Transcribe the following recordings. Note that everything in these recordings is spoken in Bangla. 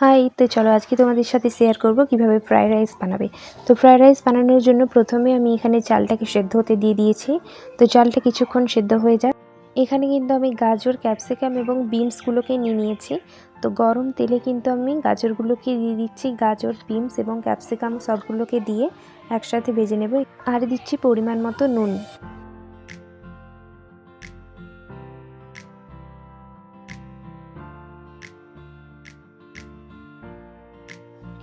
হাই, তো চলো আজকে তোমাদের সাথে শেয়ার করব কিভাবে ফ্রাইড রাইস বানাবে। তো ফ্রাইড রাইস বানানোর জন্য প্রথমে আমি এখানে চালটাকে সেদ্ধ হতে দিয়ে দিয়েছি। তো চালটা কিছুক্ষণ সেদ্ধ হয়ে যায়। এখানে কিন্তু আমি গাজর, ক্যাপসিকাম এবং বিনসগুলোকে নিয়ে নিয়েছি। তো গরম তেলে কিন্তু আমি গাজরগুলোকে দিয়ে দিচ্ছি। গাজর, বিনস এবং ক্যাপসিকাম সবগুলোকে দিয়ে একসাথে ভেজে নেব। আর দিচ্ছি পরিমাণ মতো নুন।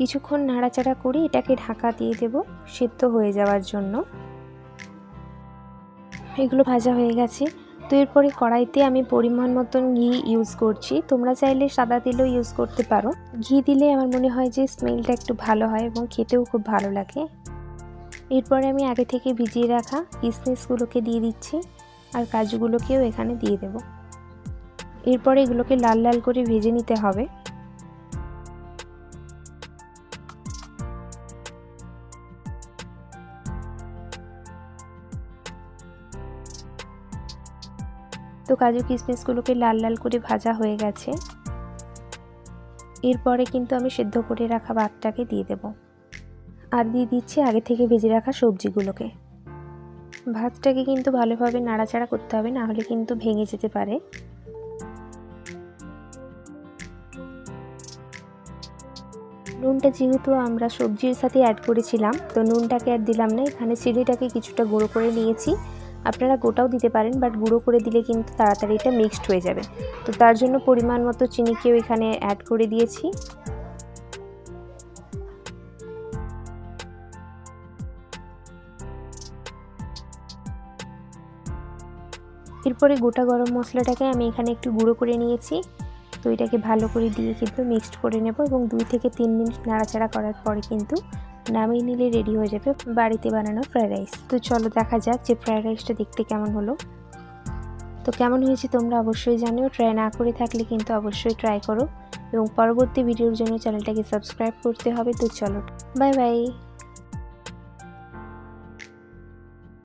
কিছুক্ষণ নাড়াচাড়া করে এটাকে ঢাকা দিয়ে দেব সেদ্ধ হয়ে যাওয়ার জন্য। এগুলো ভাজা হয়ে গেছে। তো এরপরে কড়াইতে আমি পরিমাণ মতন ঘি ইউজ করছি। তোমরা চাইলে সাদা তেলও ইউজ করতে পারো। ঘি দিলে আমার মনে হয় যে স্মেলটা একটু ভালো হয় এবং খেতেও খুব ভালো লাগে। এরপরে আমি আগে থেকে ভিজিয়ে রাখা কিশমিশগুলোকে দিয়ে দিচ্ছি আর কাজুগুলোকেও এখানে দিয়ে দেব। এরপরে এগুলোকে লাল লাল করে ভেজে নিতে হবে। তো কাজু কিশমিশগুলোকে লাল লাল করে ভাজা হয়ে গেছে। এরপরে কিন্তু আমি সেদ্ধ করে রাখা ভাতটাকে দিয়ে দেব আর দিয়ে দিচ্ছি আগে থেকে ভেজে রাখা সবজিগুলোকে। ভাতটাকে কিন্তু ভালোভাবে নাড়াচাড়া করতে হবে, না হলে কিন্তু ভেঙে যেতে পারে। নুনটা যেহেতু আমরা সবজির সাথে অ্যাড করেছিলাম, তো নুনটাকে আর দিলাম না। এখানে চিনিটাকে কিছুটা গুঁড়ো করে নিয়েছি। আপনারা গোটাও দিতে পারেন, বাট গুঁড়ো করে দিলে কিন্তু তাড়াতাড়ি এটা মিক্সড হয়ে যাবে। তো তার জন্য পরিমাণ মতো চিনিকেও এখানে অ্যাড করে দিয়েছি। এরপরে গোটা গরম মশলাটাকে আমি এখানে একটু গুঁড়ো করে নিয়েছি। তো এটাকে ভালো করে দিয়ে কিন্তু মিক্সড করে নেব এবং 2 থেকে 3 মিনিট নাড়াচাড়া করার পরে কিন্তু নামিয়ে নিলে রেডি হয়ে যাবে বাড়িতে বানানো ফ্রাইড রাইস। তো চলো দেখা যাক যে ফ্রাইড রাইসটা দেখতে কেমন হলো। তো কেমন হয়েছে তোমরা অবশ্যই জানিও। ট্রাই না করে থাকলে কিন্তু অবশ্যই ট্রাই করো এবং পরবর্তী ভিডিওর জন্য চ্যানেলটাকে সাবস্ক্রাইব করতে হবে। তো চলো, বাই বাই।